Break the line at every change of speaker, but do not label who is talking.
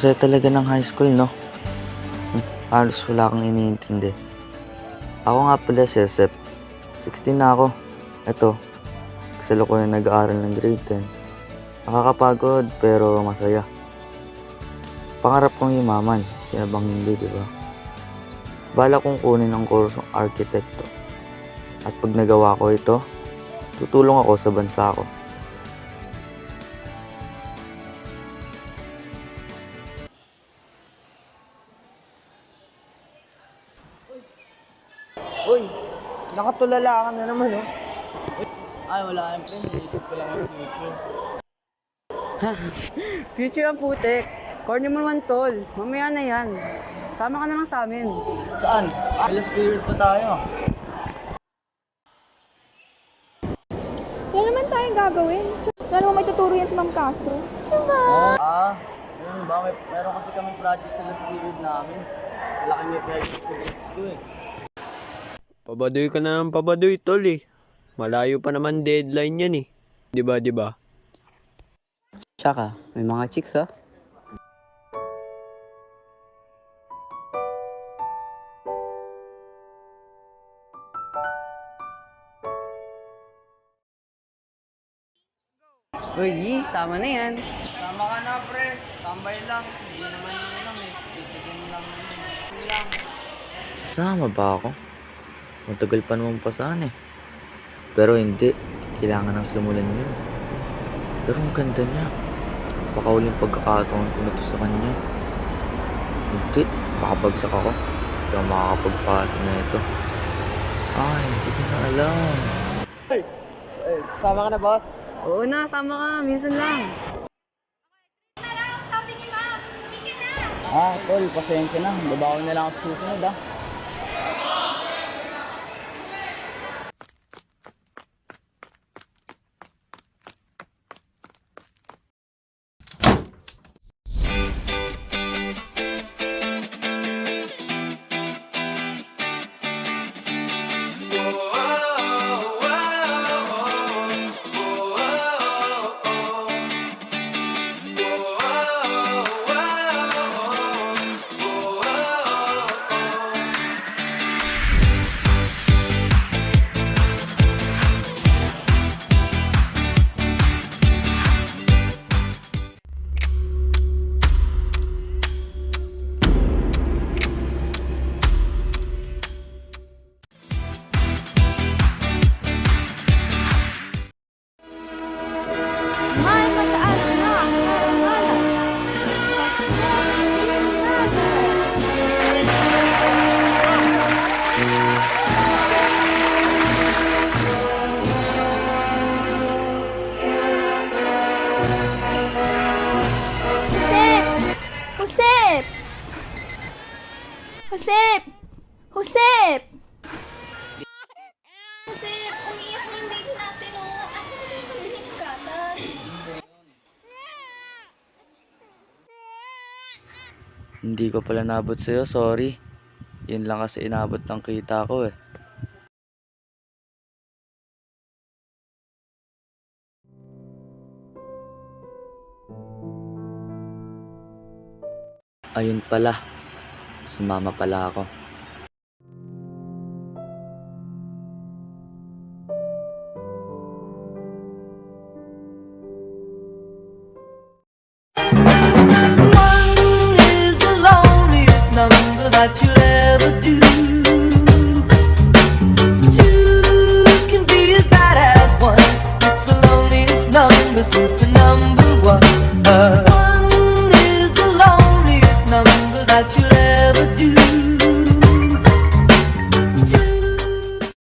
saya talaga ng high school, no? Halos wala kang iniintindi. Ako nga pala si Sep. 16 na ako. Eto, kasalukuyan nag-aaral ng grade 10. Nakakapagod pero masaya. Pangarap kong yumaman. Sino bang hindi, di ba? Bala kong kunin ang kursong arkitekto. At pag nagawa ko ito, tutulong ako sa bansa ko.
Uy, nakatulala ka na naman, oh. Ay, wala kang friend. Naisip ko lang yung future.
Future ang putek. Corny mo naman, tol. Mamaya na yan. Sama ka na lang sa amin.
Saan? Last period pa tayo.
Wala naman tayong gagawin. Lalo mo may tuturo yan si Ma'am Castro. Diba?
Yun ba? Meron kasi kami project sa last period namin. Wala kami project sa grades ko eh.
Pabadoy ka na ng pabadoy, tol eh. Malayo pa naman deadline yan eh. Diba, diba?
Tsaka, may mga chicks, ha? Uy, Yi, sama na yan.
Sama ka na, pre. Tambay lang. Hindi naman yun lang eh. Titigin lang naman.
Sama ba ako? Matagal pa naman pasahan eh. Pero hindi. Kailangan nang simulan yun. Pero ang ganda niya. Baka uling pagkakataon ko na to sa kanya. Hindi. Baka bagsak ako. Hindi ako makakapagpasa na ito. Ay, hindi ko na alam.
Sama ka na, boss.
Oo na, sama ka. Minsan lang.
Tol, pasensya na. Babaw na lang ako sa susunod, ah.
May mataas na karangalan. Basta Nazareth. Josep! Josep! Josep! Josep! Josep, umiiyak na yung baby natin, oh. Asan na yung pambili ng gatas?
Hindi ko pala nabot sa'yo, sorry. Yun lang kasi inabot ng kita ko eh. Ayun pala, sumama pala ako.